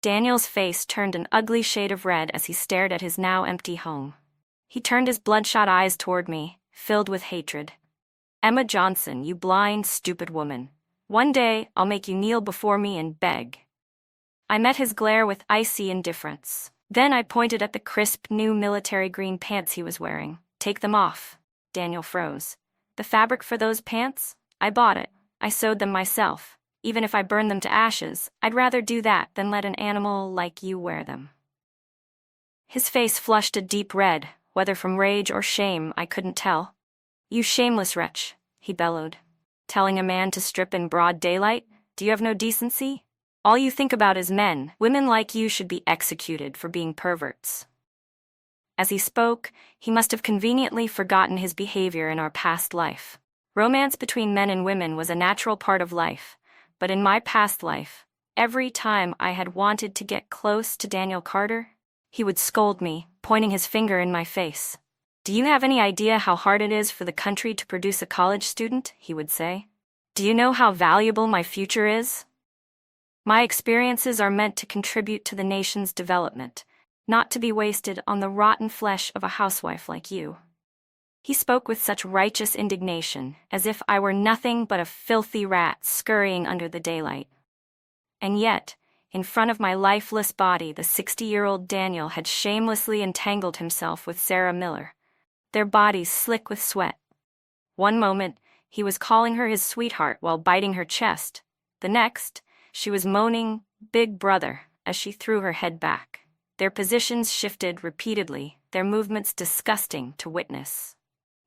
Daniel's face turned an ugly shade of red as he stared at his now empty home. He turned his bloodshot eyes toward me, filled with hatred. Emma Johnson, you blind, stupid woman. One day, I'll make you kneel before me and beg. I met his glare with icy indifference. Then I pointed at the crisp, new military green pants he was wearing. Take them off. Daniel froze. The fabric for those pants? I bought it. I sewed them myself. Even if I burn them to ashes, I'd rather do that than let an animal like you wear them. His face flushed a deep red, whether from rage or shame, I couldn't tell. You shameless wretch, he bellowed. Telling a man to strip in broad daylight? Do you have no decency? All you think about is men. Women like you should be executed for being perverts. As he spoke, he must have conveniently forgotten his behavior in our past life. Romance between men and women was a natural part of life, but in my past life, every time I had wanted to get close to Daniel Carter, he would scold me, pointing his finger in my face. Do you have any idea how hard it is for the country to produce a college student? He would say. Do you know how valuable my future is? My experiences are meant to contribute to the nation's development, not to be wasted on the rotten flesh of a housewife like you. He spoke with such righteous indignation, as if I were nothing but a filthy rat scurrying under the daylight. And yet, in front of my lifeless body, the 60-year-old Daniel had shamelessly entangled himself with Sarah Miller, their bodies slick with sweat. One moment, he was calling her his sweetheart while biting her chest. The next, she was moaning, "Big brother," as she threw her head back. Their positions shifted repeatedly, their movements disgusting to witness.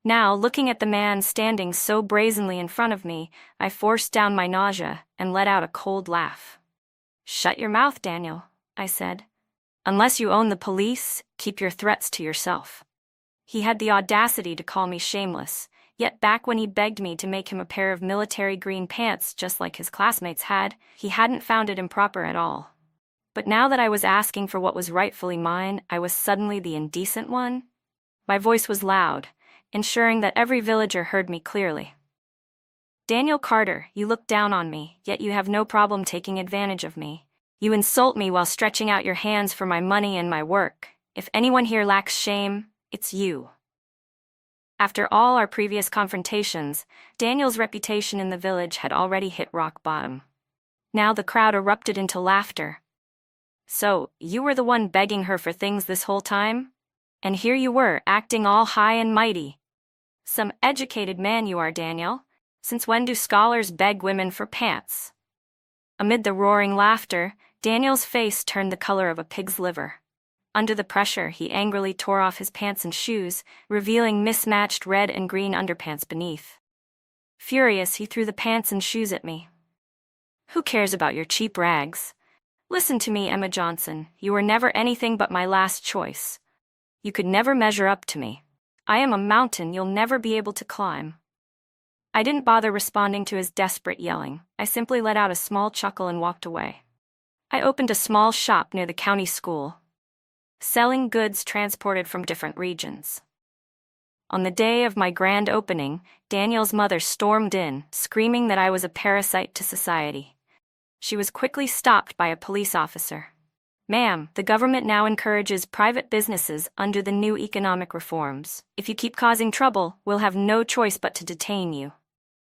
Now, looking at the man standing so brazenly in front of me, I forced down my nausea and let out a cold laugh. Shut your mouth, Daniel, I said. Unless you own the police, keep your threats to yourself. He had the audacity to call me shameless, yet back when he begged me to make him a pair of military green pants just like his classmates had, he hadn't found it improper at all. But now that I was asking for what was rightfully mine, I was suddenly the indecent one. My voice was loud, ensuring that every villager heard me clearly. Daniel Carter, you look down on me, yet you have no problem taking advantage of me. You insult me while stretching out your hands for my money and my work. If anyone here lacks shame, it's you. After all our previous confrontations, Daniel's reputation in the village had already hit rock bottom. Now the crowd erupted into laughter. "So, you were the one begging her for things this whole time? And here you were, acting all high and mighty. Some educated man you are, Daniel. Since when do scholars beg women for pants?" Amid the roaring laughter, Daniel's face turned the color of a pig's liver. Under the pressure, he angrily tore off his pants and shoes, revealing mismatched red and green underpants beneath. Furious, he threw the pants and shoes at me. "Who cares about your cheap rags? Listen to me, Emma Johnson, you were never anything but my last choice. You could never measure up to me. I am a mountain you'll never be able to climb." I didn't bother responding to his desperate yelling. I simply let out a small chuckle and walked away. I opened a small shop near the county school, selling goods transported from different regions. On the day of my grand opening, Daniel's mother stormed in, screaming that I was a parasite to society. She was quickly stopped by a police officer. "Ma'am, the government now encourages private businesses under the new economic reforms. If you keep causing trouble, we'll have no choice but to detain you."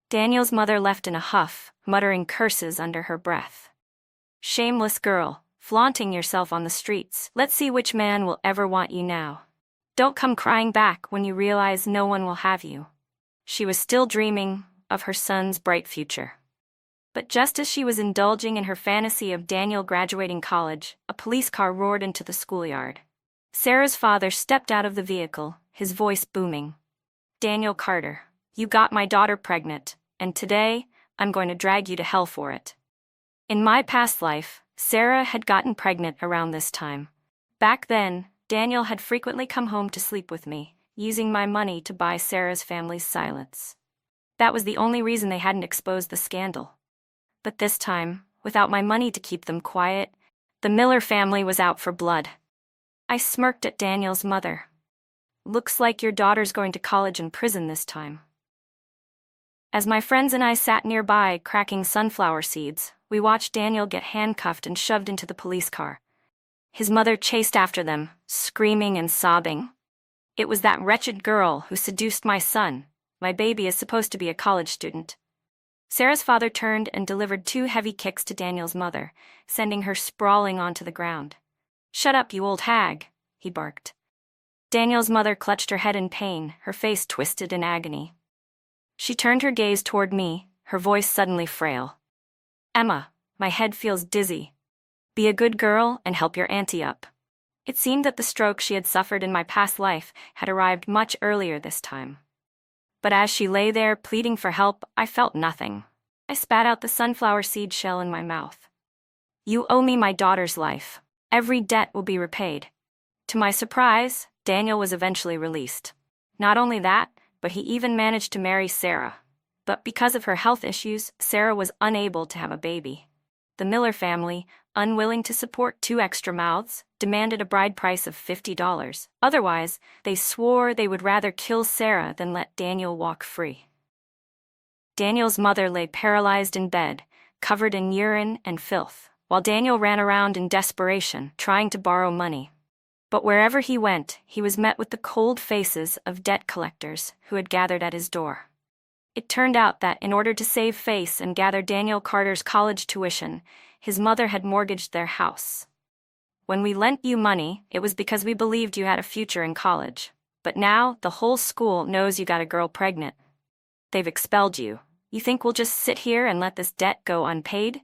Daniel's mother left in a huff, muttering curses under her breath. "Shameless girl, flaunting yourself on the streets. Let's see which man will ever want you now. Don't come crying back when you realize no one will have you." She was still dreaming of her son's bright future. But just as she was indulging in her fantasy of Daniel graduating college, a police car roared into the schoolyard. Sarah's father stepped out of the vehicle, his voice booming. "Daniel Carter, you got my daughter pregnant, and today, I'm going to drag you to hell for it." In my past life, Sarah had gotten pregnant around this time. Back then, Daniel had frequently come home to sleep with me, using my money to buy Sarah's family's silence. That was the only reason they hadn't exposed the scandal. But this time, without my money to keep them quiet, the Miller family was out for blood. I smirked at Daniel's mother. "Looks like your daughter's going to college and prison this time." As my friends and I sat nearby cracking sunflower seeds, we watched Daniel get handcuffed and shoved into the police car. His mother chased after them, screaming and sobbing. "It was that wretched girl who seduced my son. My baby is supposed to be a college student." Sarah's father turned and delivered 2 heavy kicks to Daniel's mother, sending her sprawling onto the ground. "Shut up, you old hag," he barked. Daniel's mother clutched her head in pain, her face twisted in agony. She turned her gaze toward me, her voice suddenly frail. "Emma, my head feels dizzy. Be a good girl and help your auntie up." It seemed that the stroke she had suffered in my past life had arrived much earlier this time. But as she lay there pleading for help, I felt nothing. I spat out the sunflower seed shell in my mouth. "You owe me my daughter's life. Every debt will be repaid." To my surprise, Daniel was eventually released. Not only that, but he even managed to marry Sarah. But because of her health issues, Sarah was unable to have a baby. The Miller family, unwilling to support 2 extra mouths, demanded a bride price of $50. Otherwise, they swore they would rather kill Sarah than let Daniel walk free. Daniel's mother lay paralyzed in bed, covered in urine and filth, while Daniel ran around in desperation, trying to borrow money. But wherever he went, he was met with the cold faces of debt collectors who had gathered at his door. It turned out that in order to save face and gather Daniel Carter's college tuition, his mother had mortgaged their house. "When we lent you money, it was because we believed you had a future in college. But now, the whole school knows you got a girl pregnant. They've expelled you. You think we'll just sit here and let this debt go unpaid?"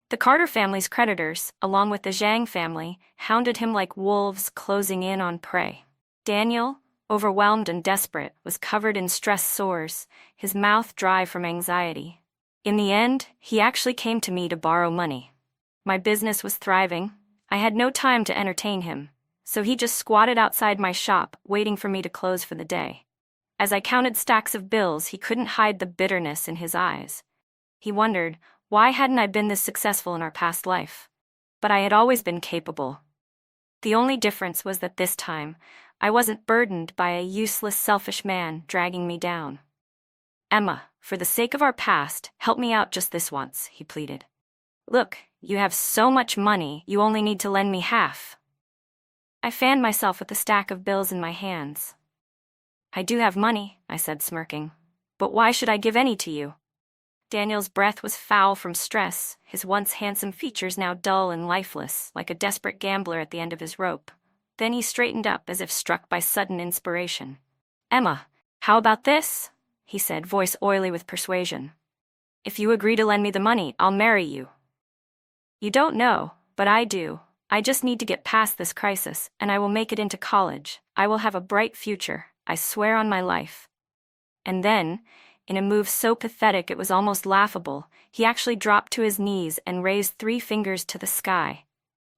The Carter family's creditors, along with the Zhang family, hounded him like wolves closing in on prey. Daniel, overwhelmed and desperate, was covered in stress sores, his mouth dry from anxiety. In the end, he actually came to me to borrow money. My business was thriving. I had no time to entertain him, so he just squatted outside my shop, waiting for me to close for the day. As I counted stacks of bills, he couldn't hide the bitterness in his eyes. He wondered, why hadn't I been this successful in our past life? But I had always been capable. The only difference was that this time, I wasn't burdened by a useless, selfish man dragging me down. "Emma, for the sake of our past, help me out just this once," he pleaded. "Look, you have so much money, you only need to lend me half." I fanned myself with the stack of bills in my hands. I do have money, I said, smirking. But why should I give any to you? Daniel's breath was foul from stress, his once handsome features now dull and lifeless, like a desperate gambler at the end of his rope. Then he straightened up as if struck by sudden inspiration. Emma, how about this? He said, voice oily with persuasion. If you agree to lend me the money, I'll marry you. You don't know, but I do. I just need to get past this crisis, and I will make it into college. I will have a bright future, I swear on my life. And then, in a move so pathetic it was almost laughable, he actually dropped to his knees and raised 3 fingers to the sky.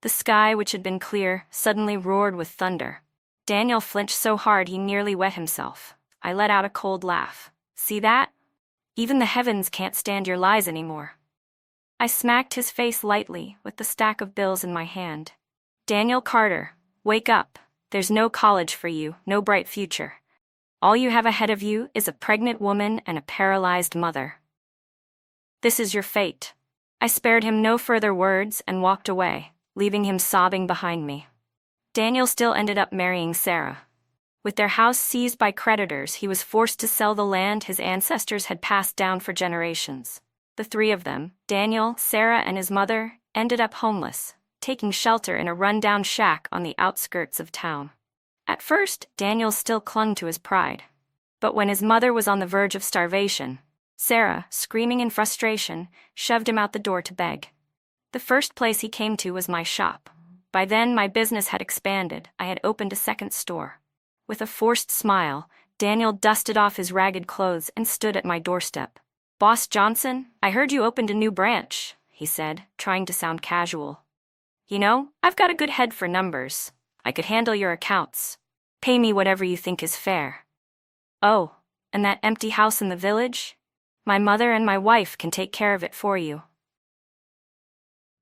The sky, which had been clear, suddenly roared with thunder. Daniel flinched so hard he nearly wet himself. I let out a cold laugh. See that? Even the heavens can't stand your lies anymore. I smacked his face lightly with the stack of bills in my hand. Daniel Carter, wake up. There's no college for you, no bright future. All you have ahead of you is a pregnant woman and a paralyzed mother. This is your fate. I spared him no further words and walked away, leaving him sobbing behind me. Daniel still ended up marrying Sarah. With their house seized by creditors, he was forced to sell the land his ancestors had passed down for generations. The 3 of them, Daniel, Sarah, and his mother, ended up homeless, taking shelter in a run-down shack on the outskirts of town. At first, Daniel still clung to his pride. But when his mother was on the verge of starvation, Sarah, screaming in frustration, shoved him out the door to beg. The first place he came to was my shop. By then, my business had expanded. I had opened a second store. With a forced smile, Daniel dusted off his ragged clothes and stood at my doorstep. Boss Johnson, I heard you opened a new branch, he said, trying to sound casual. You know, I've got a good head for numbers. I could handle your accounts. Pay me whatever you think is fair. Oh, and that empty house in the village? My mother and my wife can take care of it for you.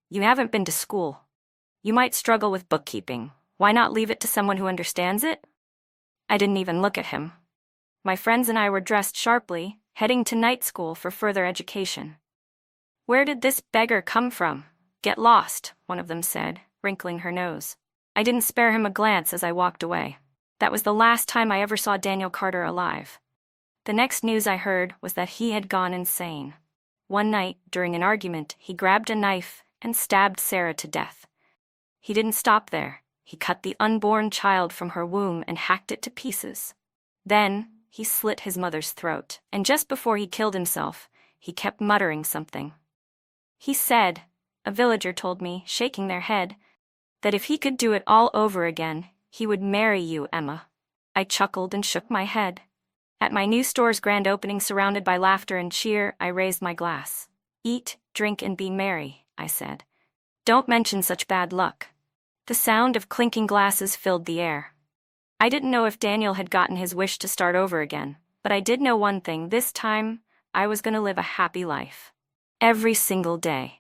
You haven't been to school. You might struggle with bookkeeping. Why not leave it to someone who understands it? I didn't even look at him. My friends and I were dressed sharply, heading to night school for further education. Where did this beggar come from? Get lost, one of them said, wrinkling her nose. I didn't spare him a glance as I walked away. That was the last time I ever saw Daniel Carter alive. The next news I heard was that he had gone insane. One night, during an argument, he grabbed a knife and stabbed Sarah to death. He didn't stop there. He cut the unborn child from her womb and hacked it to pieces. Then, he slit his mother's throat, and just before he killed himself, he kept muttering something. He said, a villager told me, shaking their head, that if he could do it all over again, he would marry you, Emma. I chuckled and shook my head. At my new store's grand opening, surrounded by laughter and cheer, I raised my glass. Eat, drink, and be merry, I said. Don't mention such bad luck. The sound of clinking glasses filled the air. I didn't know if Daniel had gotten his wish to start over again, but I did know one thing: this time, I was going to live a happy life. Every single day.